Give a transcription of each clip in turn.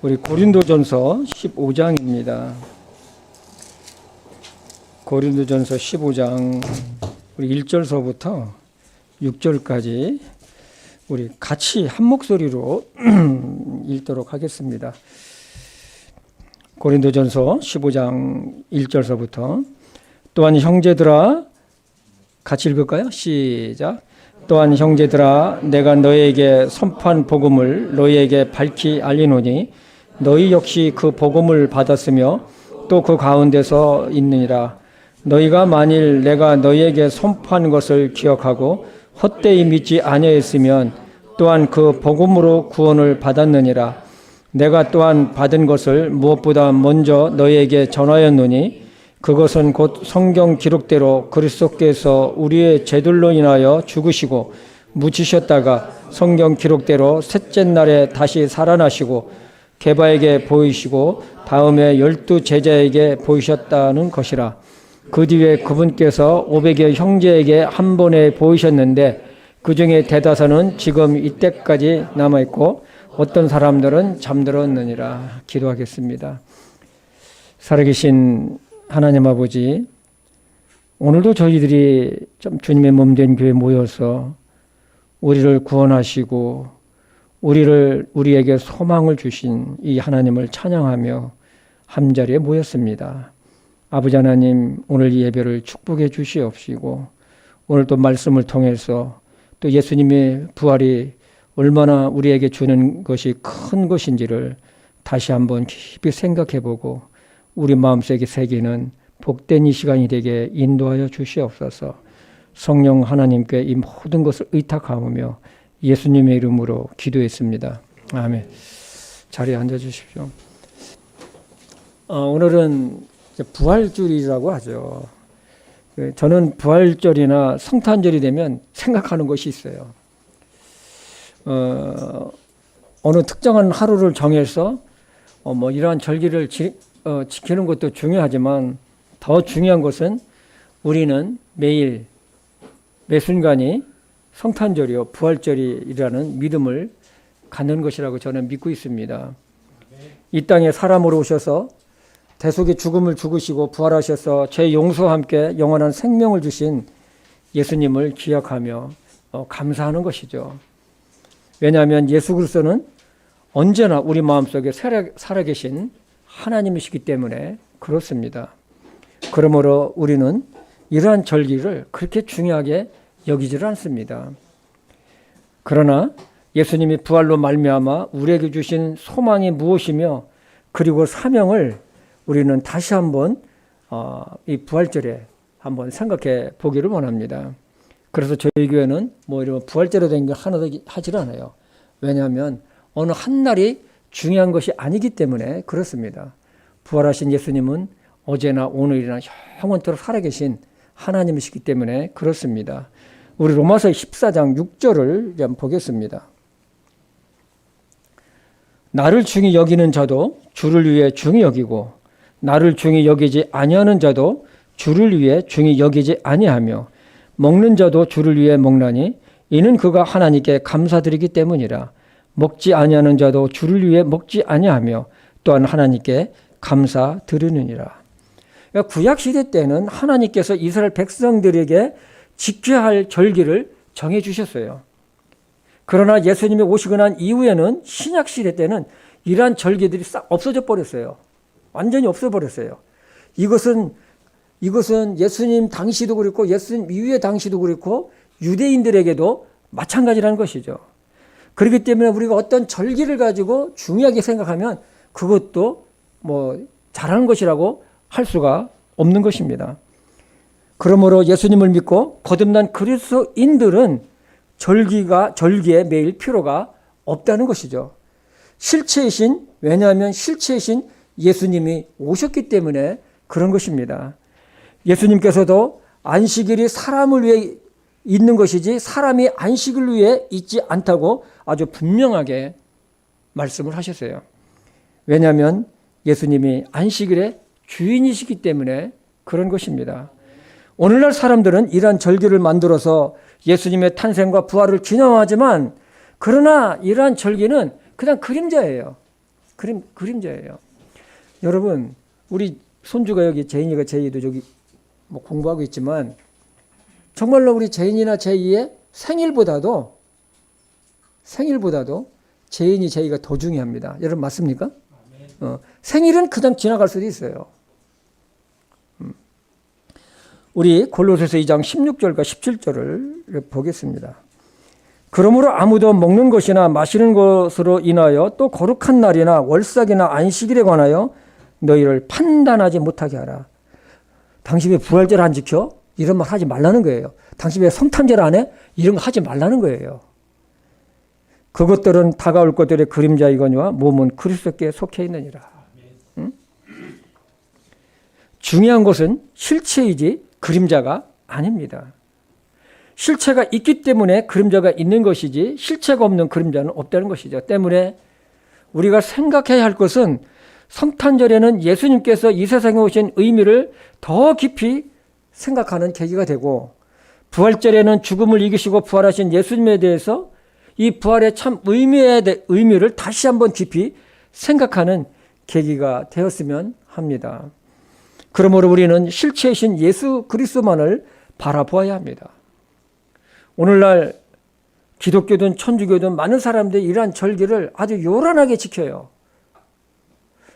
우리 고린도전서 15장입니다. 고린도전서 15장 우리 1절서부터 6절까지 우리 같이 한 목소리로 읽도록 하겠습니다. 고린도전서 15장 1절서부터 또한 형제들아, 같이 읽을까요? 시작. 또한 형제들아, 내가 너희에게 선포한 복음을 너희에게 밝히 알리노니 너희 역시 그 복음을 받았으며 또 그 가운데서 있느니라. 너희가 만일 내가 너희에게 선포한 것을 기억하고 헛되이 믿지 아니하였으면 또한 그 복음으로 구원을 받았느니라. 내가 또한 받은 것을 무엇보다 먼저 너희에게 전하였노니 그것은 곧 성경 기록대로 그리스도께서 우리의 죄들로 인하여 죽으시고 묻히셨다가 성경 기록대로 셋째 날에 다시 살아나시고 게바에게 보이시고 다음에 12 제자에게 보이셨다는 것이라. 그 뒤에 그분께서 500여 형제에게 한 번에 보이셨는데 그 중에 대다수는 지금 이때까지 남아있고 어떤 사람들은 잠들었느니라. 기도하겠습니다. 살아계신 하나님 아버지, 오늘도 저희들이 좀 주님의 몸된 교회에 모여서 우리를 구원하시고 우리에게 소망을 주신 이 하나님을 찬양하며 한자리에 모였습니다. 아버지 하나님, 오늘 이 예배를 축복해 주시옵시고 오늘 또 말씀을 통해서 또 예수님의 부활이 얼마나 우리에게 주는 것이 큰 것인지를 다시 한번 깊이 생각해 보고 우리 마음속에 새기는 복된 이 시간이 되게 인도하여 주시옵소서. 성령 하나님께 이 모든 것을 의탁하며 예수님의 이름으로 기도했습니다. 아멘. 자리에 앉아 주십시오. 오늘은 부활절이라고 하죠. 저는 부활절이나 성탄절이 되면 생각하는 것이 있어요. 어느 특정한 하루를 정해서 이러한 절기를 지키는 것도 중요하지만 더 중요한 것은 우리는 매일 매 순간이 성탄절이요 부활절이라는 믿음을 갖는 것이라고 저는 믿고 있습니다. 이 땅에 사람으로 오셔서 대속의 죽음을 죽으시고 부활하셔서 죄 용서와 함께 영원한 생명을 주신 예수님을 기억하며 감사하는 것이죠. 왜냐하면 예수 그리스도는 언제나 우리 마음속에 살아계신 하나님이시기 때문에 그렇습니다. 그러므로 우리는 이러한 절기를 그렇게 중요하게 여기지를 않습니다. 그러나 예수님이 부활로 말미암아 우리에게 주신 소망이 무엇이며 그리고 사명을 우리는 다시 한번 이 부활절에 한번 생각해 보기를 원합니다. 그래서 저희 교회는 이런 부활절에 된 게 하나도 하질 않아요. 왜냐하면 어느 한 날이 중요한 것이 아니기 때문에 그렇습니다. 부활하신 예수님은 어제나 오늘이나 영원토록 살아계신 하나님이시기 때문에 그렇습니다. 우리 로마서 14장 6절을 한번 보겠습니다. 나를 중히 여기는 자도 주를 위해 중히 여기고 나를 중히 여기지 아니하는 자도 주를 위해 중히 여기지 아니하며 먹는 자도 주를 위해 먹나니 이는 그가 하나님께 감사드리기 때문이라. 먹지 아니하는 자도 주를 위해 먹지 아니하며 또한 하나님께 감사드리느니라. 그러니까 구약시대 때는 하나님께서 이스라엘 백성들에게 지켜야 할 절기를 정해 주셨어요. 그러나 예수님이 오시고 난 이후에는 신약시대 때는 이러한 절기들이 싹 없어져 버렸어요. 완전히 없어버렸어요. 이것은 예수님 당시도 그렇고 예수님 이후의 당시도 그렇고 유대인들에게도 마찬가지라는 것이죠. 그렇기 때문에 우리가 어떤 절기를 가지고 중요하게 생각하면 그것도 잘하는 것이라고 할 수가 없는 것입니다. 그러므로 예수님을 믿고 거듭난 그리스도인들은 절기에 매일 필요가 없다는 것이죠. 왜냐하면 실체이신 예수님이 오셨기 때문에 그런 것입니다. 예수님께서도 안식일이 사람을 위해 있는 것이지 사람이 안식을 위해 있지 않다고 아주 분명하게 말씀을 하셨어요. 왜냐하면 예수님이 안식일의 주인이시기 때문에 그런 것입니다. 오늘날 사람들은 이러한 절기를 만들어서 예수님의 탄생과 부활을 기념하지만 그러나 이러한 절기는 그냥 그림자예요. 그림자예요. 여러분, 우리 손주가 여기 제인이가 제이도 저기 뭐 공부하고 있지만 정말로 우리 제인이나 제이의 생일보다도 제인이 제이가 더 중요합니다. 여러분 맞습니까? 생일은 그냥 지나갈 수도 있어요. 우리 골로새서 2장 16절과 17절을 보겠습니다. 그러므로 아무도 먹는 것이나 마시는 것으로 인하여 또 거룩한 날이나 월삭이나 안식일에 관하여 너희를 판단하지 못하게 하라. 당신 왜 부활절 안 지켜? 이런 말 하지 말라는 거예요. 당신 왜 성탄절 안 해? 이런 거 하지 말라는 거예요. 그것들은 다가올 것들의 그림자이거니와 몸은 그리스도께 속해 있느니라. 응? 중요한 것은 실체이지 그림자가 아닙니다. 실체가 있기 때문에 그림자가 있는 것이지 실체가 없는 그림자는 없다는 것이죠. 때문에 우리가 생각해야 할 것은 성탄절에는 예수님께서 이 세상에 오신 의미를 더 깊이 생각하는 계기가 되고, 부활절에는 죽음을 이기시고 부활하신 예수님에 대해서 이 부활의 참 의미를 다시 한번 깊이 생각하는 계기가 되었으면 합니다. 그러므로 우리는 실체이신 예수 그리스도만을 바라보아야 합니다. 오늘날 기독교든 천주교든 많은 사람들이 이러한 절기를 아주 요란하게 지켜요.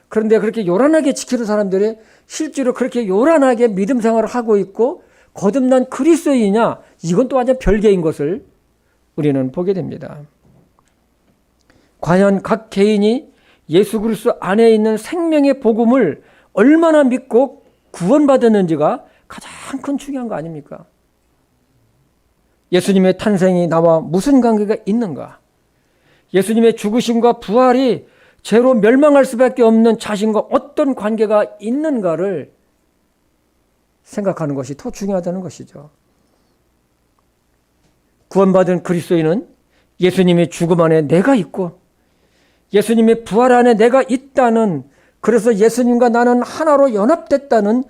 그런데 그렇게 요란하게 지키는 사람들이 실제로 그렇게 요란하게 믿음 생활을 하고 있고 거듭난 그리스도인이냐, 이건 또 완전 별개인 것을 우리는 보게 됩니다. 과연 각 개인이 예수 그리스도 안에 있는 생명의 복음을 얼마나 믿고 구원받았는지가 가장 큰 중요한 거 아닙니까? 예수님의 탄생이 나와 무슨 관계가 있는가? 예수님의 죽으심과 부활이 죄로 멸망할 수밖에 없는 자신과 어떤 관계가 있는가를 생각하는 것이 더 중요하다는 것이죠. 구원받은 그리스도인은 예수님의 죽음 안에 내가 있고 예수님의 부활 안에 내가 있다는, 그래서 예수님과 나는 하나로 연합됐다는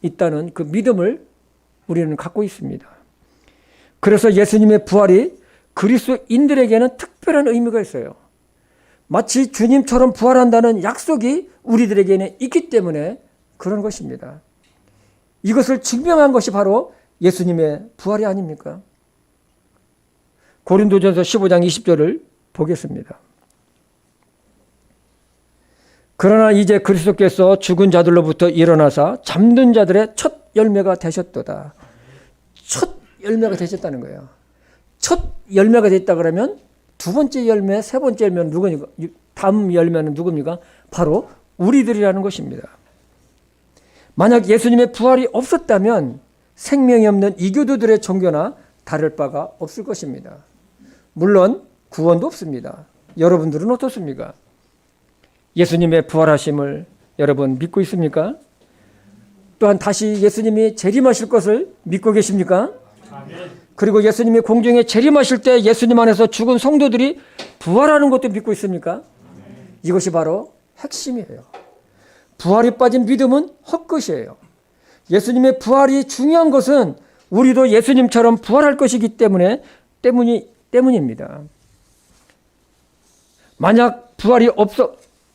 있다는 그 믿음을 우리는 갖고 있습니다. 그래서 예수님의 부활이 그리스도인들에게는 특별한 의미가 있어요. 마치 주님처럼 부활한다는 약속이 우리들에게는 있기 때문에 그런 것입니다. 이것을 증명한 것이 바로 예수님의 부활이 아닙니까? 고린도전서 15장 20절을 보겠습니다. 그러나 이제 그리스도께서 죽은 자들로부터 일어나사 잠든 자들의 첫 열매가 되셨도다. 첫 열매가 되셨다는 거예요. 첫 열매가 됐다 그러면 두 번째 열매, 세 번째 열매는 누구니까? 다음 열매는 누굽니까? 바로 우리들이라는 것입니다. 만약 예수님의 부활이 없었다면 생명이 없는 이교도들의 종교나 다를 바가 없을 것입니다. 물론 구원도 없습니다. 여러분들은 어떻습니까? 예수님의 부활하심을 여러분 믿고 있습니까? 또한 다시 예수님이 재림하실 것을 믿고 계십니까? 그리고 예수님이 공중에 재림하실 때 예수님 안에서 죽은 성도들이 부활하는 것도 믿고 있습니까? 이것이 바로 핵심이에요. 부활이 빠진 믿음은 헛것이에요. 예수님의 부활이 중요한 것은 우리도 예수님처럼 부활할 것이기 때문입니다. 만약 부활이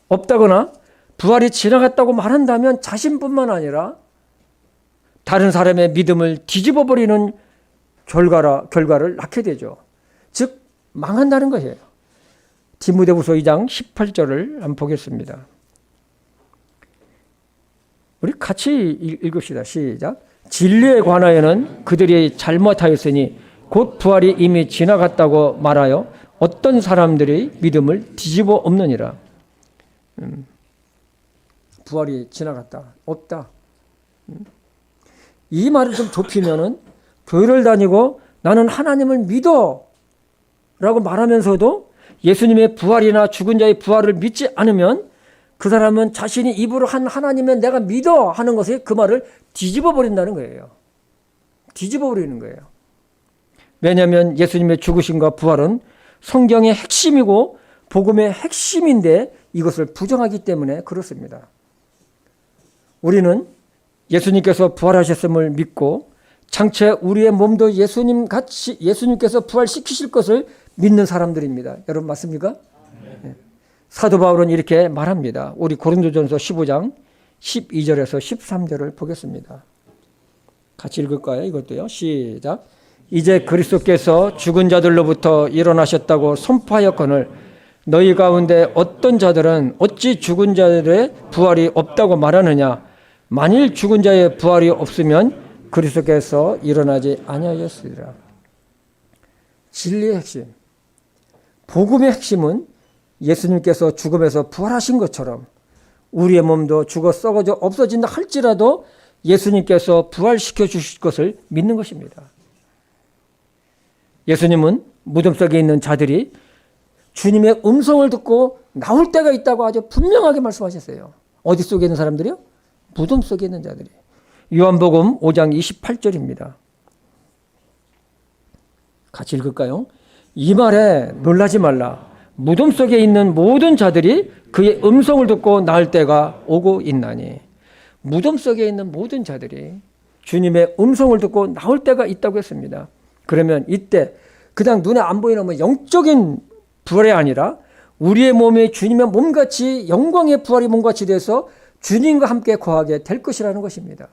없다거나 부활이 지나갔다고 말한다면 자신뿐만 아니라 다른 사람의 믿음을 뒤집어버리는 결과를 낳게 되죠. 즉 망한다는 것이에요. 디모데후서 2장 18절을 한번 보겠습니다. 우리 같이 읽읍시다. 시작. 진리에 관하여는 그들이 잘못하였으니 곧 부활이 이미 지나갔다고 말하여 어떤 사람들이 믿음을 뒤집어 엎느니라. 부활이 지나갔다. 없다. 이 말을 좀 좁히면은 교회를 다니고 나는 하나님을 믿어 라고 말하면서도 예수님의 부활이나 죽은 자의 부활을 믿지 않으면 그 사람은 자신이 입으로 한 하나님은 내가 믿어 하는 것에 그 말을 뒤집어 버린다는 거예요. 뒤집어 버리는 거예요. 왜냐하면 예수님의 죽으심과 부활은 성경의 핵심이고 복음의 핵심인데 이것을 부정하기 때문에 그렇습니다. 우리는 예수님께서 부활하셨음을 믿고 장차 우리의 몸도 예수님께서 부활시키실 것을 믿는 사람들입니다. 여러분 맞습니까? 네. 사도 바울은 이렇게 말합니다. 우리 고린도전서 15장 12절에서 13절을 보겠습니다. 같이 읽을까요? 이것도요. 시작. 이제 그리스도께서 죽은 자들로부터 일어나셨다고 선포하였거늘 너희 가운데 어떤 자들은 어찌 죽은 자들의 부활이 없다고 말하느냐. 만일 죽은 자의 부활이 없으면 그리스도께서 일어나지 아니하였으리라. 진리의 핵심, 복음의 핵심은 예수님께서 죽음에서 부활하신 것처럼 우리의 몸도 죽어 썩어져 없어진다 할지라도 예수님께서 부활시켜 주실 것을 믿는 것입니다. 예수님은 무덤 속에 있는 자들이 주님의 음성을 듣고 나올 때가 있다고 아주 분명하게 말씀하셨어요. 어디 속에 있는 사람들이요? 무덤 속에 있는 자들이. 요한복음 5장 28절입니다. 같이 읽을까요? 이 말에 놀라지 말라. 무덤 속에 있는 모든 자들이 그의 음성을 듣고 나을 때가 오고 있나니. 무덤 속에 있는 모든 자들이 주님의 음성을 듣고 나올 때가 있다고 했습니다. 그러면 이때 그냥 눈에 안 보이는 뭐 영적인 부활이 아니라 우리의 몸이 주님의 몸같이 영광의 부활이 몸같이 돼서 주님과 함께 거하게 될 것이라는 것입니다.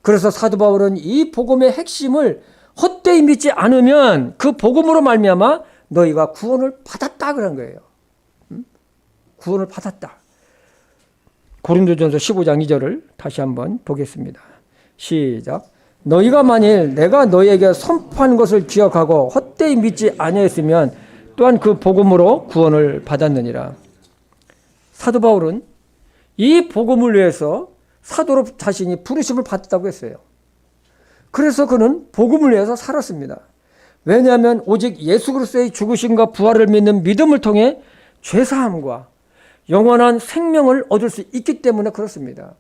그래서 사도 바울은 이 복음의 핵심을 헛되이 믿지 않으면 그 복음으로 말미암아 너희가 구원을 받았다 그런 거예요. 구원을 받았다. 고린도전서 15장 2절을 다시 한번 보겠습니다. 시작. 너희가 만일 내가 너희에게 선포한 것을 기억하고 헛되이 믿지 아니했으면 또한 그 복음으로 구원을 받았느니라. 사도 바울은 이 복음을 위해서 사도로 자신이 부르심을 받았다고 했어요. 그래서 그는 복음을 위해서 살았습니다. 왜냐하면 오직 예수 그리스도의 죽으심과 부활을 믿는 믿음을 통해 죄사함과 영원한 생명을 얻을 수 있기 때문에 그렇습니다.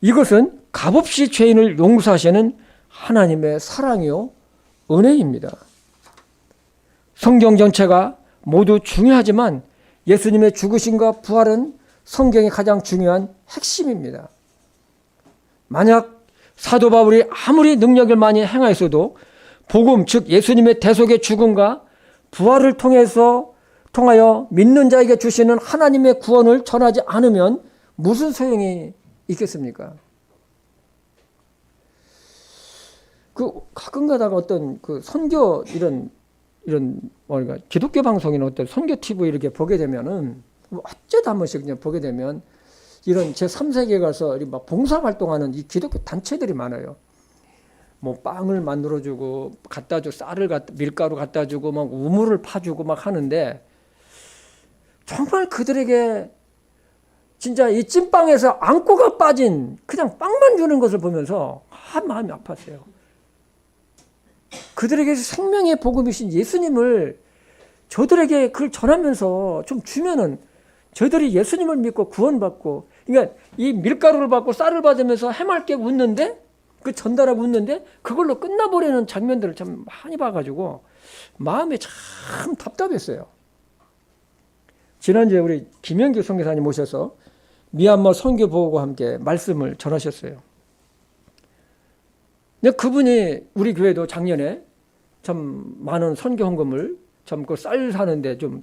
이것은 값없이 죄인을 용서하시는 하나님의 사랑이요 은혜입니다. 성경 전체가 모두 중요하지만 예수님의 죽으심과 부활은 성경의 가장 중요한 핵심입니다. 만약 사도 바울이 아무리 능력을 많이 행하였어도 복음 즉 예수님의 대속의 죽음과 부활을 통하여 믿는 자에게 주시는 하나님의 구원을 전하지 않으면 무슨 소용이 있겠습니까? 가끔 가다가 어떤 선교 이런 뭐랄까 기독교 방송이나 어떤 선교 TV 이렇게 보게 되면은 어쩌다 한 번씩 그냥 보게 되면 이런 제3세계에 가서 막 봉사활동하는 이 기독교 단체들이 많아요. 뭐 빵을 만들어주고 밀가루 갖다 주고 막 우물을 파주고 막 하는데 정말 그들에게 진짜 이 찐빵에서 앙꼬가 빠진 그냥 빵만 주는 것을 보면서 마음이 아팠어요. 그들에게 생명의 복음이신 예수님을 저들에게 그걸 전하면서 좀 주면은 저들이 예수님을 믿고 구원받고, 그러니까 이 밀가루를 받고 쌀을 받으면서 해맑게 웃는데, 전달하고 웃는데 그걸로 끝나버리는 장면들을 참 많이 봐가지고 마음이 참 답답했어요. 지난주에 우리 김영규 선교사님 모셔서 미얀마 선교 보고와 함께 말씀을 전하셨어요. 근데 그분이 우리 교회도 작년에 참 많은 선교 헌금을 참 그 쌀 사는데 좀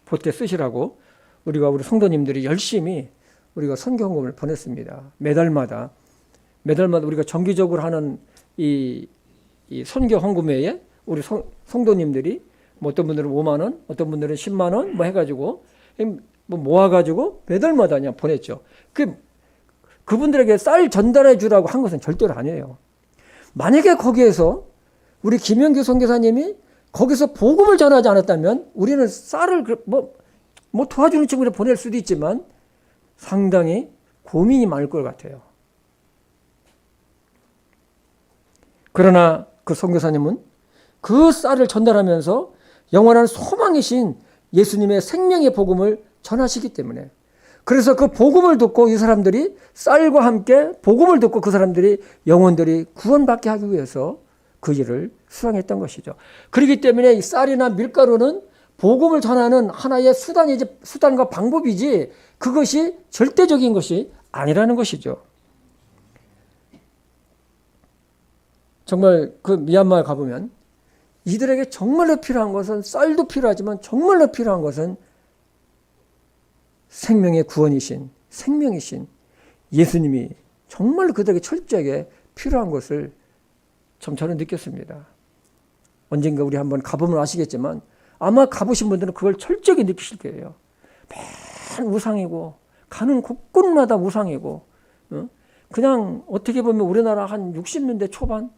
보태 쓰시라고 우리 성도님들이 열심히 우리가 선교 헌금을 보냈습니다. 매달마다 우리가 정기적으로 하는 이 선교 헌금회에 우리 성도님들이 뭐 어떤 분들은 5만 원, 어떤 분들은 10만 원 뭐 해가지고 뭐 모아가지고 매달마다 그냥 보냈죠. 그분들에게 쌀 전달해 주라고 한 것은 절대로 아니에요. 만약에 거기에서 우리 김영규 선교사님이 거기서 복음을 전하지 않았다면 우리는 쌀을 뭐 도와주는 친구를 보낼 수도 있지만 상당히 고민이 많을 것 같아요. 그러나 그 선교사님은 그 쌀을 전달하면서 영원한 소망이신 예수님의 생명의 복음을 전하시기 때문에, 그래서 그 복음을 듣고 이 사람들이 쌀과 함께 복음을 듣고 그 사람들이 영혼들이 구원받게 하기 위해서 그 일을 수행했던 것이죠. 그렇기 때문에 이 쌀이나 밀가루는 복음을 전하는 하나의 수단과 방법이지 그것이 절대적인 것이 아니라는 것이죠. 정말 그 미얀마에 가보면 이들에게 정말로 필요한 것은, 쌀도 필요하지만 정말로 필요한 것은 생명의 구원이신, 생명이신 예수님이 정말로 그들에게 철저하게 필요한 것을 참 저는 느꼈습니다. 언젠가 우리 한번 가보면 아시겠지만 아마 가보신 분들은 그걸 철저하게 느끼실 거예요. 맨 우상이고 가는 곳곳마다 우상이고, 그냥 어떻게 보면 우리나라 한 60년대 초반,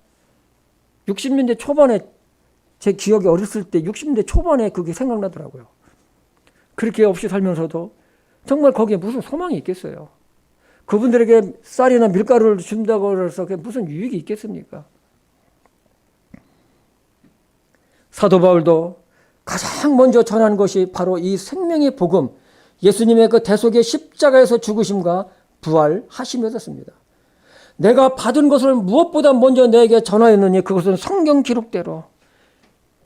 60년대 초반에 제 기억이 어렸을 때 60년대 초반에 그게 생각나더라고요. 그렇게 없이 살면서도 정말 거기에 무슨 소망이 있겠어요. 그분들에게 쌀이나 밀가루를 준다고 해서 그게 무슨 유익이 있겠습니까? 사도 바울도 가장 먼저 전한 것이 바로 이 생명의 복음, 예수님의 그 대속의 십자가에서 죽으심과 부활하심이었습니다. 내가 받은 것을 무엇보다 먼저 내게 전하였느니 그것은 성경 기록대로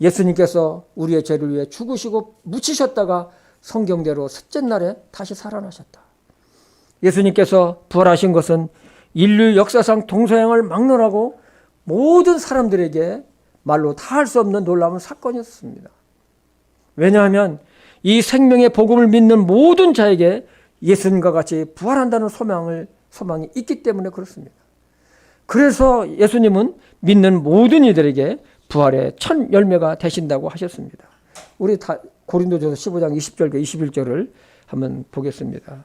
예수님께서 우리의 죄를 위해 죽으시고 묻히셨다가 성경대로 셋째 날에 다시 살아나셨다. 예수님께서 부활하신 것은 인류 역사상 동서양을 막론하고 모든 사람들에게 말로 다 할 수 없는 놀라운 사건이었습니다. 왜냐하면 이 생명의 복음을 믿는 모든 자에게 예수님과 같이 부활한다는 소망이 있기 때문에 그렇습니다. 그래서 예수님은 믿는 모든 이들에게 부활의 첫 열매가 되신다고 하셨습니다. 우리 다 고린도전서 15장 20절과 21절을 한번 보겠습니다.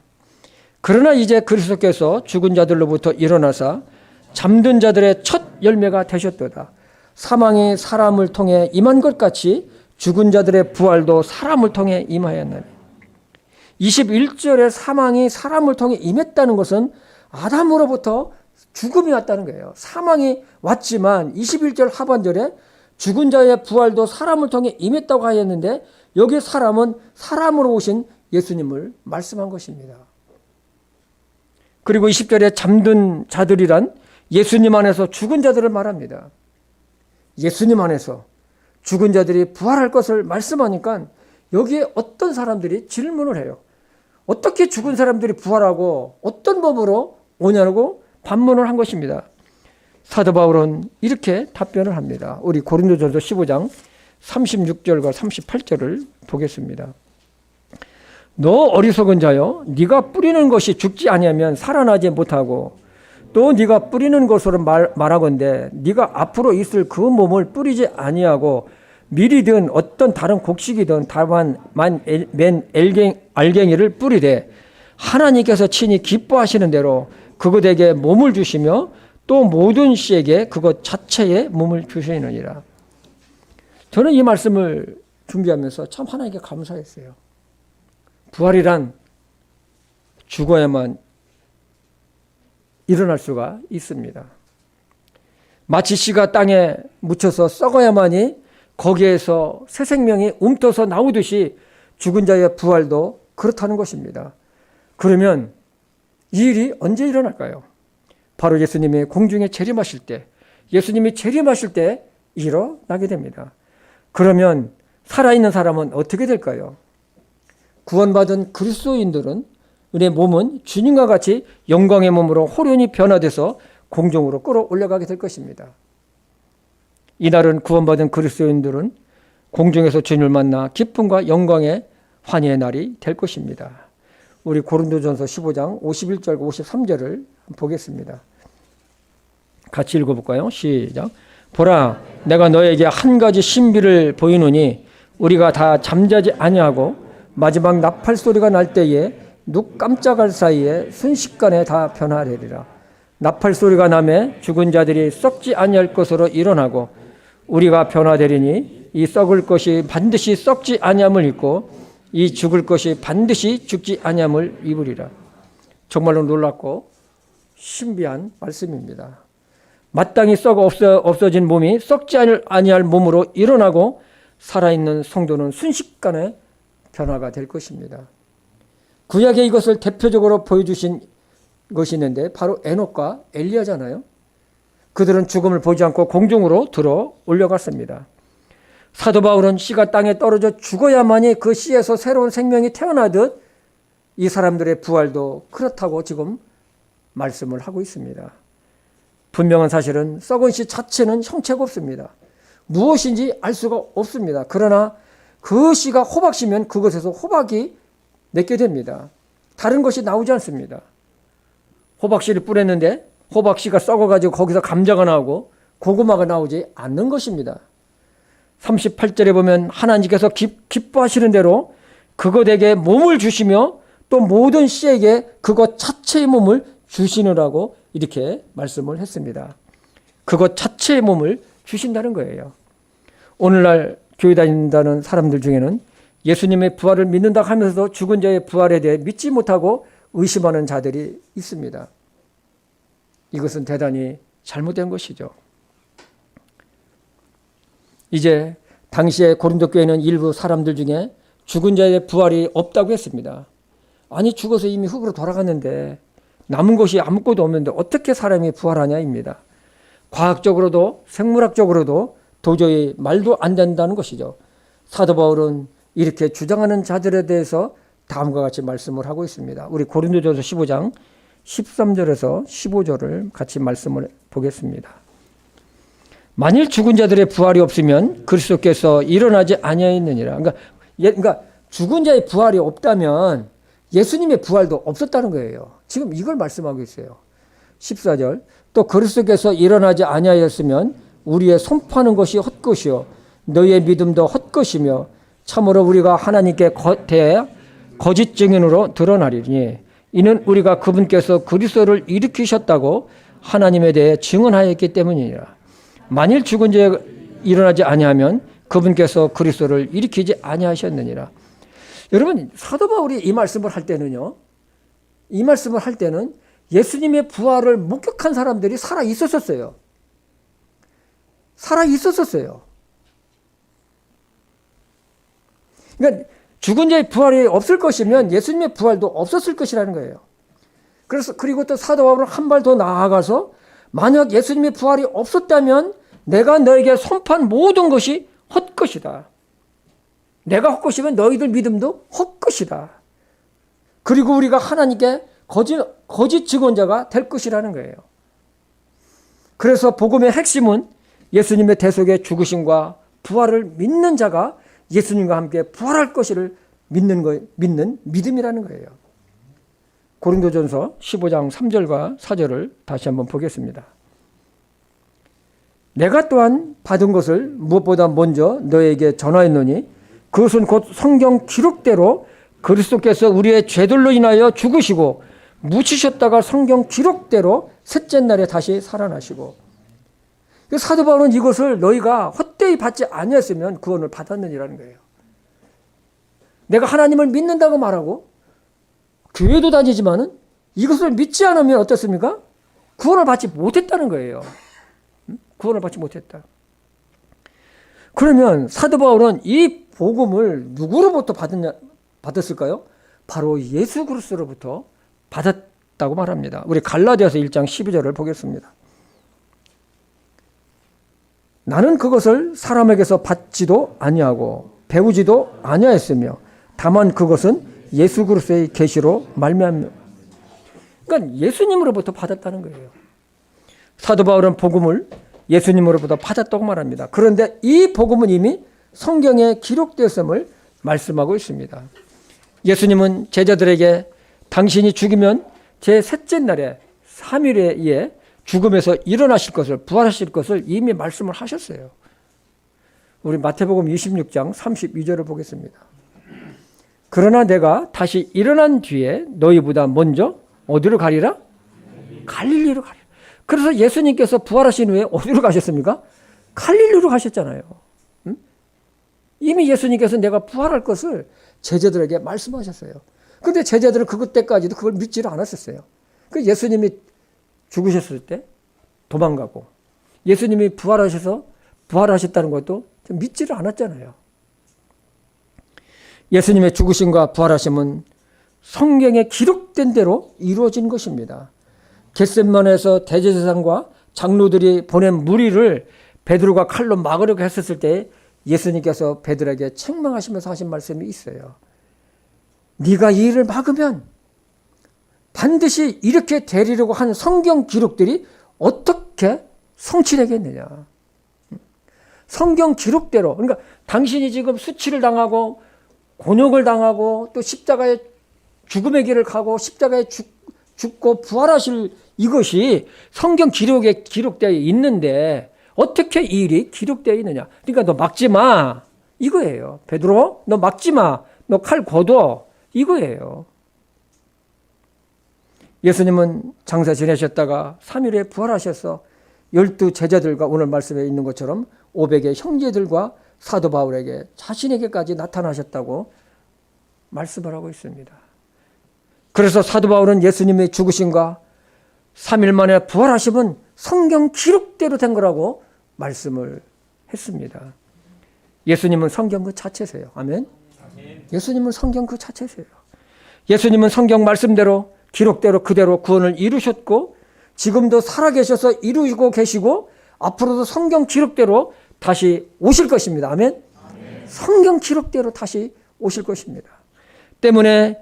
그러나 이제 그리스도께서 죽은 자들로부터 일어나사 잠든 자들의 첫 열매가 되셨도다. 사망이 사람을 통해 임한 것 같이 죽은 자들의 부활도 사람을 통해 임하였나니. 21절에 사망이 사람을 통해 임했다는 것은 아담으로부터 죽음이 왔다는 거예요. 사망이 왔지만 21절 하반절에 죽은 자의 부활도 사람을 통해 임했다고 하였는데 여기 사람은 사람으로 오신 예수님을 말씀한 것입니다. 그리고 20절에 잠든 자들이란 예수님 안에서 죽은 자들을 말합니다. 예수님 안에서 죽은 자들이 부활할 것을 말씀하니까 여기에 어떤 사람들이 질문을 해요. 어떻게 죽은 사람들이 부활하고 어떤 법으로 오냐고 반문을 한 것입니다. 사도 바울은 이렇게 답변을 합니다. 우리 고린도전서 15장 36절과 38절을 보겠습니다. 너 어리석은 자여, 네가 뿌리는 것이 죽지 아니하면 살아나지 못하고 또 네가 뿌리는 것으로 말하건대 네가 앞으로 있을 그 몸을 뿌리지 아니하고 밀이든 어떤 다른 곡식이든 다만 맨 알갱이를 뿌리되 하나님께서 친히 기뻐하시는 대로 그것에게 몸을 주시며 또 모든 씨에게 그것 자체의 몸을 주시느니라. 저는 이 말씀을 준비하면서 참 하나님께 감사했어요. 부활이란 죽어야만 일어날 수가 있습니다. 마치 씨가 땅에 묻혀서 썩어야만이 거기에서 새 생명이 움터서 나오듯이 죽은 자의 부활도 그렇다는 것입니다. 그러면 이 일이 언제 일어날까요? 바로 예수님이 공중에 재림하실 때, 예수님이 재림하실 때 일어나게 됩니다. 그러면 살아있는 사람은 어떻게 될까요? 구원받은 그리스도인들은 우리의 몸은 주님과 같이 영광의 몸으로 호련히 변화돼서 공중으로 끌어올려가게 될 것입니다. 이날은 구원받은 그리스도인들은 공중에서 주님을 만나 기쁨과 영광의 환희의 날이 될 것입니다. 우리 고린도전서 15장 51절과 53절을 보겠습니다. 같이 읽어볼까요? 시작. 보라, 내가 너에게 한 가지 신비를 보이노니 우리가 다 잠자지 아니하고 마지막 나팔 소리가 날 때에 눈 깜짝할 사이에 순식간에 다 변화되리라. 나팔 소리가 나매 죽은 자들이 썩지 아니할 것으로 일어나고 우리가 변화되리니 이 썩을 것이 반드시 썩지 아니함을 입고 이 죽을 것이 반드시 죽지 아니함을 입으리라. 정말로 놀랍고 신비한 말씀입니다. 마땅히 썩어 없어진 몸이 썩지 아니할 몸으로 일어나고 살아있는 성도는 순식간에 변화가 될 것입니다. 구약에 이것을 대표적으로 보여주신 것이 있는데 바로 에녹과 엘리야잖아요. 그들은 죽음을 보지 않고 공중으로 들어 올려갔습니다. 사도 바울은 씨가 땅에 떨어져 죽어야만이 그 씨에서 새로운 생명이 태어나듯 이 사람들의 부활도 그렇다고 지금 말씀을 하고 있습니다. 분명한 사실은 썩은 씨 자체는 형체가 없습니다. 무엇인지 알 수가 없습니다. 그러나 그 씨가 호박씨면 그것에서 호박이 맺게 됩니다. 다른 것이 나오지 않습니다. 호박씨를 뿌렸는데 호박씨가 썩어가지고 거기서 감자가 나오고 고구마가 나오지 않는 것입니다. 38절에 보면 하나님께서 기뻐하시는 대로 그것에게 몸을 주시며 또 모든 씨에게 그것 자체의 몸을 주시느라고 이렇게 말씀을 했습니다. 그것 자체의 몸을 주신다는 거예요. 오늘날 교회 다닌다는 사람들 중에는 예수님의 부활을 믿는다 하면서도 죽은 자의 부활에 대해 믿지 못하고 의심하는 자들이 있습니다. 이것은 대단히 잘못된 것이죠. 이제 당시에 고린도 교회는 일부 사람들 중에 죽은 자의 부활이 없다고 했습니다. 아니 죽어서 이미 흙으로 돌아갔는데 남은 것이 아무것도 없는데 어떻게 사람이 부활하냐입니다. 과학적으로도 생물학적으로도 도저히 말도 안 된다는 것이죠. 사도 바울은 이렇게 주장하는 자들에 대해서 다음과 같이 말씀을 하고 있습니다. 우리 고린도전서 15장 13절에서 15절을 같이 말씀을 보겠습니다. 만일 죽은 자들의 부활이 없으면 그리스도께서 일어나지 아니하였느니라. 그러니까 죽은 자의 부활이 없다면 예수님의 부활도 없었다는 거예요. 지금 이걸 말씀하고 있어요. 14절 또 그리스도께서 일어나지 아니하였으면 우리의 손파는 것이 헛것이요 너희의 믿음도 헛것이며 참으로 우리가 하나님께 대해 거짓 증인으로 드러나리니 이는 우리가 그분께서 그리스도를 일으키셨다고 하나님에 대해 증언하였기 때문이니라. 만일 죽은 자가 일어나지 아니하면 그분께서 그리스도를 일으키지 아니하셨느니라. 여러분 사도 바울이 이 말씀을 할 때는요. 이 말씀을 할 때는 예수님의 부활을 목격한 사람들이 살아 있었어요. 살아 있었어요. 그러니까 죽은 자의 부활이 없을 것이면 예수님의 부활도 없었을 것이라는 거예요. 그리고 또 사도 바울은 한 발 더 나아가서 만약 예수님의 부활이 없었다면 내가 너에게 선포한 모든 것이 헛것이다. 내가 헛것이면 너희들 믿음도 헛것이다. 그리고 우리가 하나님께 거짓 증언자가 될 것이라는 거예요. 그래서 복음의 핵심은 예수님의 대속의 죽으심과 부활을 믿는 자가 예수님과 함께 부활할 것을 믿는 믿음이라는 거예요. 고린도전서 15장 3절과 4절을 다시 한번 보겠습니다. 내가 또한 받은 것을 무엇보다 먼저 너에게 전하였노니 그것은 곧 성경 기록대로 그리스도께서 우리의 죄들로 인하여 죽으시고 묻히셨다가 성경 기록대로 셋째 날에 다시 살아나시고, 사도 바울은 이것을 너희가 헛되이 받지 아니했으면 구원을 받았느니라는 거예요. 내가 하나님을 믿는다고 말하고 교회도 다니지만은 이것을 믿지 않으면 어떻습니까? 구원을 받지 못했다는 거예요. 구원을 받지 못했다. 그러면 사도 바울은 이 복음을 누구로부터 받았을까요? 바로 예수 그리스도로부터 받았다고 말합니다. 우리 갈라디아서 1장 12절을 보겠습니다. 나는 그것을 사람에게서 받지도 아니하고 배우지도 아니하였으며 다만 그것은 예수 그리스도의 계시로 말미암아. 그러니까 예수님으로부터 받았다는 거예요. 사도 바울은 복음을 예수님으로부터 받았다고 말합니다. 그런데 이 복음은 이미 성경에 기록되었음을 말씀하고 있습니다. 예수님은 제자들에게 당신이 죽으면 제 셋째 날에 3일에 죽음에서 일어나실 것을, 부활하실 것을 이미 말씀을 하셨어요. 우리 마태복음 26장 32절을 보겠습니다. 그러나 내가 다시 일어난 뒤에 너희보다 먼저 어디로 가리라? 갈릴리로 가리라. 그래서 예수님께서 부활하신 후에 어디로 가셨습니까? 갈릴리로 가셨잖아요. 응? 이미 예수님께서 내가 부활할 것을 제자들에게 말씀하셨어요. 그런데 제자들은 그때까지도 그걸 믿지를 않았었어요. 그 예수님이 죽으셨을 때 도망가고 예수님이 부활하셨다는 것도 믿지를 않았잖아요. 예수님의 죽으심과 부활하심은 성경에 기록된 대로 이루어진 것입니다. 겟세마네에서 대제사장과 장로들이 보낸 무리를 베드로가 칼로 막으려고 했었을 때 예수님께서 베드로에게 책망하시면서 하신 말씀이 있어요. 네가 이 일을 막으면 반드시 이렇게 되리려고 한 성경 기록들이 어떻게 성취되겠느냐. 성경 기록대로. 그러니까 당신이 지금 수치를 당하고 곤욕을 당하고 또 십자가의 죽음의 길을 가고 십자가에 죽고 부활하실 이것이 성경 기록에 기록되어 있는데 어떻게 이 일이 기록되어 있느냐. 그러니까 너 막지 마. 이거예요. 베드로, 너 막지 마. 너 칼 걷어. 이거예요. 예수님은 장사 지내셨다가 3일에 부활하셔서 12 제자들과 오늘 말씀에 있는 것처럼 500의 형제들과 사도 바울에게 자신에게까지 나타나셨다고 말씀을 하고 있습니다. 그래서 사도 바울은 예수님의 죽으심과 3일 만에 부활하심은 성경 기록대로 된 거라고 말씀을 했습니다. 예수님은 성경 그 자체세요. 아멘. 예수님은 성경 그 자체세요. 예수님은 성경 말씀대로 기록대로 그대로 구원을 이루셨고 지금도 살아계셔서 이루고 계시고 앞으로도 성경 기록대로 다시 오실 것입니다. 아멘. 성경 기록대로 다시 오실 것입니다. 때문에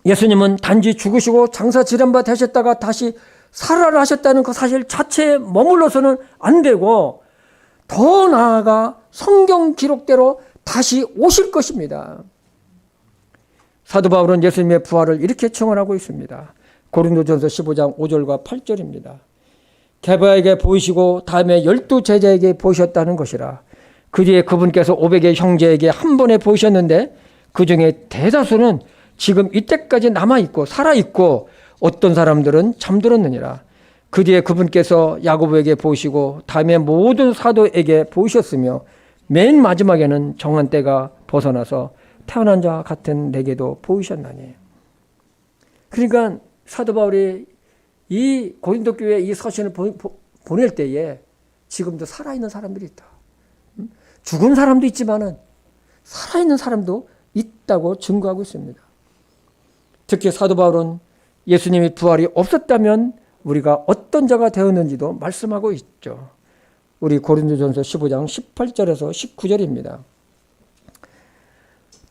예수님은 단지 죽으시고 장사 지련바 되셨다가 다시 살아를 하셨다는 그 사실 자체에 머물러서는 안 되고 더 나아가 성경 기록대로 다시 오실 것입니다. 사도 바울은 예수님의 부활을 이렇게 청언하고 있습니다. 고린도전서 15장 5절과 8절입니다. 게바에게 보이시고 다음에 12 제자에게 보이셨다는 것이라. 그 뒤에 그분께서 500의 형제에게 한 번에 보이셨는데 그 중에 대다수는 지금 이때까지 남아있고 살아있고 어떤 사람들은 잠들었느니라. 그 뒤에 그분께서 야고보에게 보이시고 다음에 모든 사도에게 보이셨으며 맨 마지막에는 정한 때가 벗어나서 태어난 자 같은 내게도 보이셨나니. 그러니까 사도 바울이 이 고린도 교회에 이 서신을 보낼 때에 지금도 살아있는 사람들이 있다. 죽은 사람도 있지만은 살아있는 사람도 있다고 증거하고 있습니다. 특히 사도 바울은 예수님의 부활이 없었다면 우리가 어떤 자가 되었는지도 말씀하고 있죠. 우리 고린도전서 15장 18절에서 19절입니다.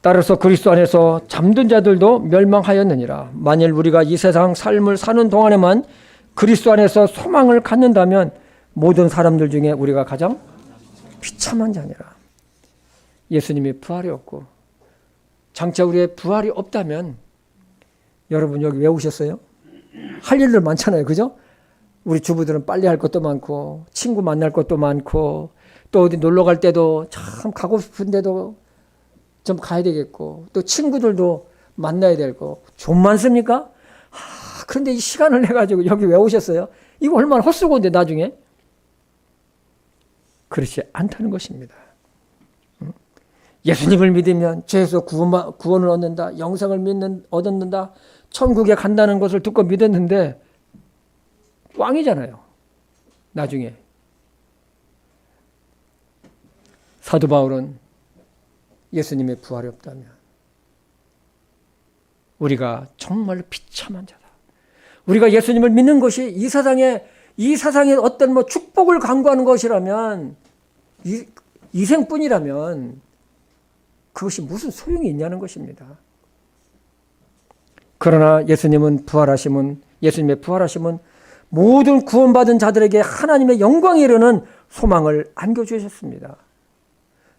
따라서 그리스도 안에서 잠든 자들도 멸망하였느니라. 만일 우리가 이 세상 삶을 사는 동안에만 그리스도 안에서 소망을 갖는다면 모든 사람들 중에 우리가 가장 비참한 자니라. 예수님이 부활이 없고 장차 우리의 부활이 없다면 여러분 여기 왜 오셨어요? 할 일들 많잖아요. 그죠? 우리 주부들은 빨리 할 것도 많고 친구 만날 것도 많고 또 어디 놀러 갈 때도 참 가고 싶은데도 좀 가야 되겠고 또 친구들도 만나야 되고 좀 많습니까? 그런데 이 시간을 내가지고 여기 왜 오셨어요? 이거 얼마나 헛수고인데 나중에. 그렇지 않다는 것입니다. 예수님을 믿으면 죄에서 구원을 얻는다. 영생을 얻는다. 천국에 간다는 것을 듣고 믿었는데 꽝이잖아요. 나중에. 사도 바울은 예수님의 부활이 없다면 우리가 정말 비참한 자다. 우리가 예수님을 믿는 것이 이 세상에 어떤 뭐 축복을 강구하는 것이라면 이 생뿐이라면 그것이 무슨 소용이 있냐는 것입니다. 그러나 예수님의 부활하심은 모든 구원받은 자들에게 하나님의 영광에 이르는 소망을 안겨주셨습니다.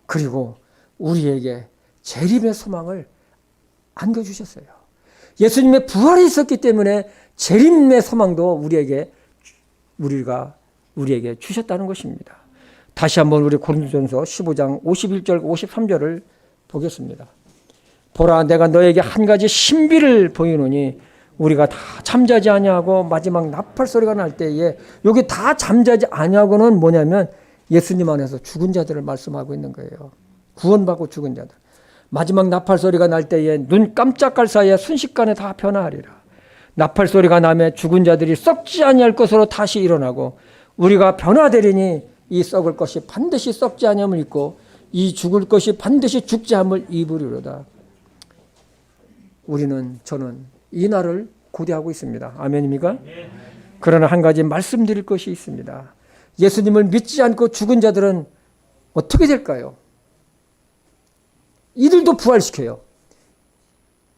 그리고 우리에게 재림의 소망을 안겨주셨어요. 예수님의 부활이 있었기 때문에 재림의 소망도 우리에게 주셨다는 것입니다. 다시 한번 우리 고린도전서 15장 51절 53절을 보겠습니다. 보라, 내가 너에게 한 가지 신비를 보이노니 우리가 다 잠자지 아니하고 마지막 나팔 소리가 날 때에 여기 다 잠자지 아니하고는 뭐냐면 예수님 안에서 죽은 자들을 말씀하고 있는 거예요. 구원받고 죽은 자들. 마지막 나팔 소리가 날 때에 눈 깜짝할 사이에 순식간에 다 변화하리라. 나팔 소리가 나면 죽은 자들이 썩지 아니할 것으로 다시 일어나고 우리가 변화되리니 이 썩을 것이 반드시 썩지 아니함을 입고 이 죽을 것이 반드시 죽지 않음을 입으리로다. 저는 이 날을 고대하고 있습니다. 아멘입니까? 그러나 한 가지 말씀드릴 것이 있습니다. 예수님을 믿지 않고 죽은 자들은 어떻게 될까요? 이들도 부활시켜요.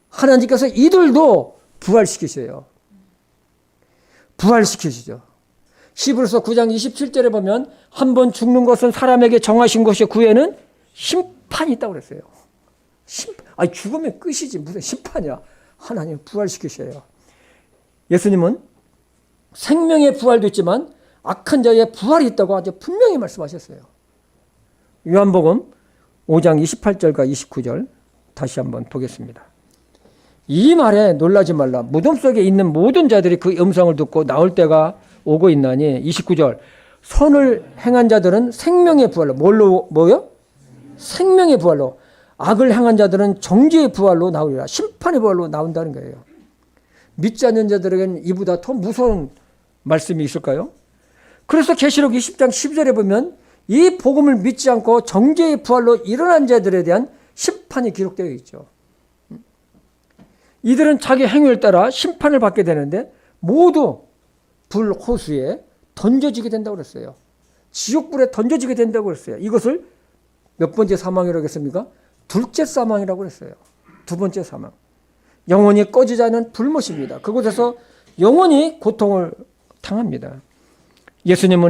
하나님께서 이들도 부활시키셔요. 부활시키시죠. 히브리서 9장 27절에 보면 한 번 죽는 것은 사람에게 정하신 것이 그 후에는 심판이 있다고 그랬어요. 아니 죽으면 끝이지 무슨 심판이야. 하나님 부활시키셔요. 예수님은 생명의 부활도 있지만 악한 자의 부활이 있다고 아주 분명히 말씀하셨어요. 요한복음 5장 28절과 29절 다시 한번 보겠습니다. 이 말에 놀라지 말라. 무덤 속에 있는 모든 자들이 그 음성을 듣고 나올 때가 오고 있나니. 29절 선을 행한 자들은 생명의 부활로 뭐요? 생명의 부활로. 악을 행한 자들은 정죄의 부활로 나오리라. 심판의 부활로 나온다는 거예요. 믿지 않는 자들에게는 이보다 더 무서운 말씀이 있을까요? 그래서 계시록 20장 12절에 보면 이 복음을 믿지 않고 정죄의 부활로 일어난 자들에 대한 심판이 기록되어 있죠. 이들은 자기 행위를 따라 심판을 받게 되는데 모두 불호수에 던져지게 된다고 그랬어요. 지옥불에 던져지게 된다고 그랬어요. 이것을 몇 번째 사망이라고 했습니까? 둘째 사망이라고 그랬어요. 두 번째 사망. 영원히 꺼지지 않은 불못입니다. 그곳에서 영원히 고통을 당합니다. 예수님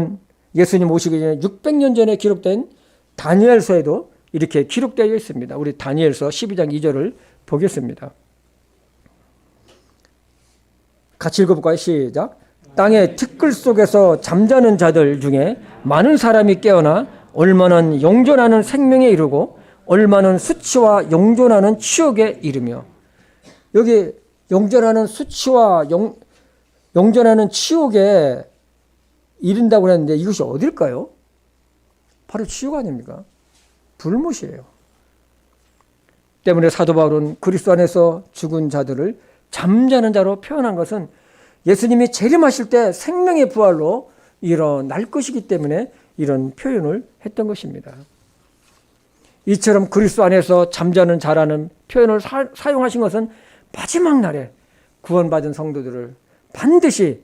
오시기 전에 600년 전에 기록된 다니엘서에도 이렇게 기록되어 있습니다. 우리 다니엘서 12장 2절을 보겠습니다. 같이 읽어볼까요? 시작. 땅의 티끌 속에서 잠자는 자들 중에 많은 사람이 깨어나 얼마는 영존하는 생명에 이르고 얼마는 수치와 영존하는 치욕에 이르며. 여기 영존하는 수치와 영존하는 치욕에 이른다고 했는데 이것이 어딜까요? 바로 치욕 아닙니까? 불못이에요. 때문에 사도 바울은 그리스도 안에서 죽은 자들을 잠자는 자로 표현한 것은 예수님이 재림하실 때 생명의 부활로 일어날 것이기 때문에 이런 표현을 했던 것입니다. 이처럼 그리스도 안에서 잠자는 자라는 표현을 사용하신 것은 마지막 날에 구원받은 성도들을 반드시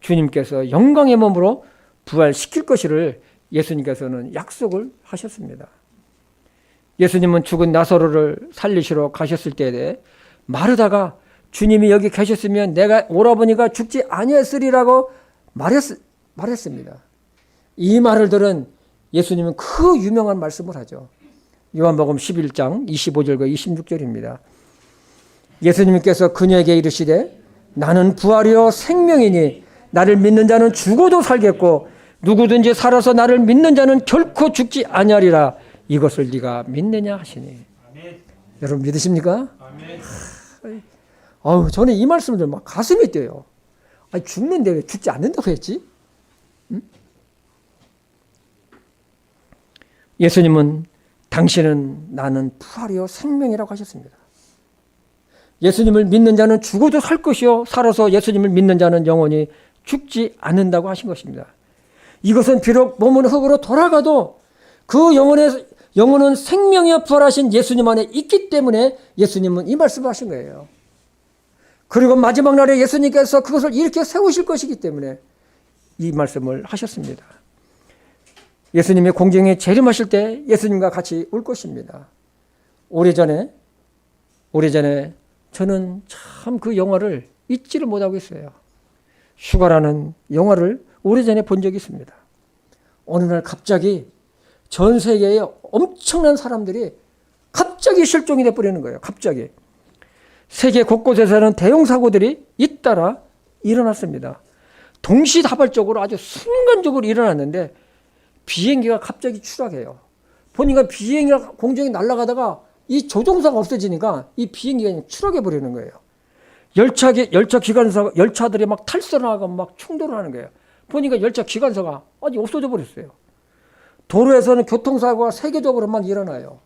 주님께서 영광의 몸으로 부활시킬 것을 예수님께서는 약속을 하셨습니다. 예수님은 죽은 나사로를 살리시러 가셨을 때에 마르다가 주님이 여기 계셨으면 내가 오라버니가 죽지 아니했으리라고 말했습니다. 이 말을 들은 예수님은 그 유명한 말씀을 하죠. 요한복음 11장 25절과 26절입니다. 예수님께서 그녀에게 이르시되 나는 부활이요 생명이니 나를 믿는 자는 죽어도 살겠고 누구든지 살아서 나를 믿는 자는 결코 죽지 아니하리라. 이것을 네가 믿느냐 하시니. 아멘. 여러분 믿으십니까? 아멘. 저는 이 말씀을 들으면 막 가슴이 뛰어요. 아니, 죽는데 왜 죽지 않는다고 했지? 응? 예수님은 당신은 나는 부활이요 생명이라고 하셨습니다. 예수님을 믿는 자는 죽어도 살 것이요 살아서 예수님을 믿는 자는 영원히 죽지 않는다고 하신 것입니다. 이것은 비록 몸은 흙으로 돌아가도 그 영혼은 생명이여 부활하신 예수님 안에 있기 때문에 예수님은 이 말씀을 하신 거예요. 그리고 마지막 날에 예수님께서 그것을 이렇게 세우실 것이기 때문에 이 말씀을 하셨습니다. 예수님이 공중에 재림하실 때 예수님과 같이 올 것입니다. 오래전에 저는 참 그 영화를 잊지를 못하고 있어요. 휴가라는 영화를 오래전에 본 적이 있습니다. 어느 날 갑자기 전 세계에 엄청난 사람들이 갑자기 실종이 돼버리는 거예요. 갑자기. 세계 곳곳에서는 대형 사고들이 잇따라 일어났습니다. 동시다발적으로 아주 순간적으로 일어났는데 비행기가 갑자기 추락해요. 보니까 비행기가 공중에 날아가다가 이 조종사가 없어지니까 이 비행기가 그냥 추락해 버리는 거예요. 열차들이 막 탈선하고 막 충돌을 하는 거예요. 보니까 열차 기관사가 아직 없어져 버렸어요. 도로에서는 교통사고가 세계적으로 막 일어나요.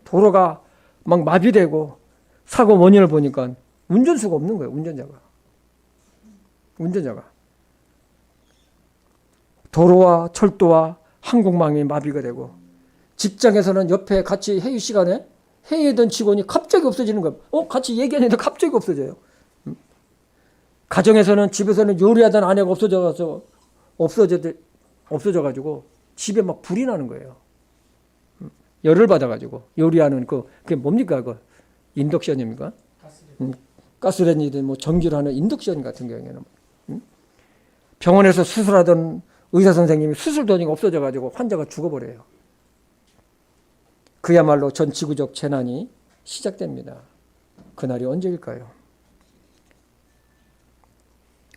도로가 막 마비되고 사고 원인을 보니까 운전수가 없는 거예요. 운전자가. 도로와 철도와 항공망이 마비가 되고 직장에서는 옆에 같이 회의 시간에 회의하던 직원이 갑자기 없어지는 거예요. 같이 얘기하는데 갑자기 없어져요. 가정에서는 집에서는 요리하던 아내가 없어져가지고 집에 막 불이 나는 거예요. 열을 받아가지고 요리하는 그게 뭡니까? 인덕션입니까? 가스레인지든 뭐 전기로 하는 인덕션 같은 경우에는 병원에서 수술하던 의사 선생님이 수술 돈이 없어져 가지고 환자가 죽어버려요. 그야말로 전 지구적 재난이 시작됩니다. 그날이 언제일까요?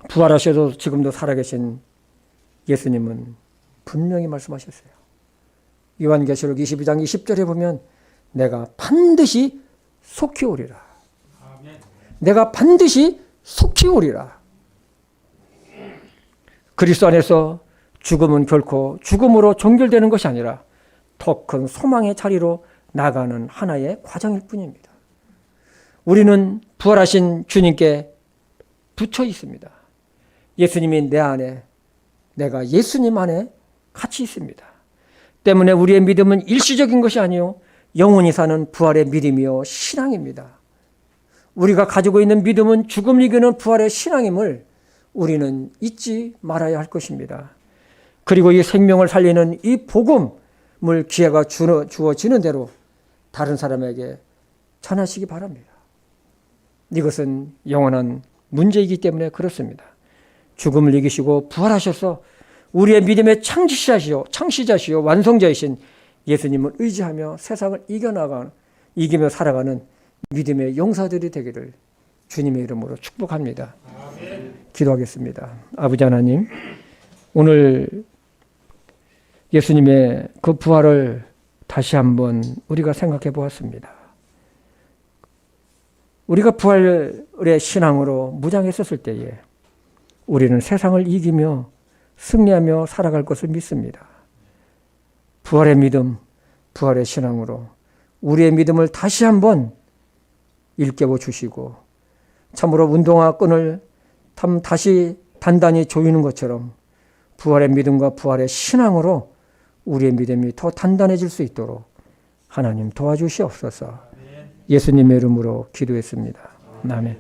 부활하셔도 지금도 살아계신 예수님은 분명히 말씀하셨어요. 요한계시록 22장 20절에 보면 내가 반드시 속히 오리라. 내가 반드시 속히 오리라. 그리스도 안에서 죽음은 결코 죽음으로 종결되는 것이 아니라 더 큰 소망의 자리로 나가는 하나의 과정일 뿐입니다. 우리는 부활하신 주님께 붙여 있습니다. 예수님이 내 안에, 내가 예수님 안에 같이 있습니다. 때문에 우리의 믿음은 일시적인 것이 아니요 영원히 사는 부활의 믿음이요 신앙입니다. 우리가 가지고 있는 믿음은 죽음을 이기는 부활의 신앙임을 우리는 잊지 말아야 할 것입니다. 그리고 이 생명을 살리는 이 복음을 기회가 주어지는 대로 다른 사람에게 전하시기 바랍니다. 이것은 영원한 문제이기 때문에 그렇습니다. 죽음을 이기시고 부활하셔서 우리의 믿음의 창시자시요 완성자이신 예수님을 의지하며 세상을 이기며 살아가는 믿음의 용사들이 되기를 주님의 이름으로 축복합니다. 아멘. 기도하겠습니다. 아버지 하나님, 오늘 예수님의 그 부활을 다시 한번 우리가 생각해 보았습니다. 우리가 부활의 신앙으로 무장했었을 때에 우리는 세상을 이기며 승리하며 살아갈 것을 믿습니다. 부활의 믿음, 부활의 신앙으로 우리의 믿음을 다시 한번 일깨워 주시고 참으로 운동화 끈을 다시 단단히 조이는 것처럼 부활의 믿음과 부활의 신앙으로 우리의 믿음이 더 단단해질 수 있도록 하나님 도와주시옵소서. 예수님의 이름으로 기도했습니다. 아멘.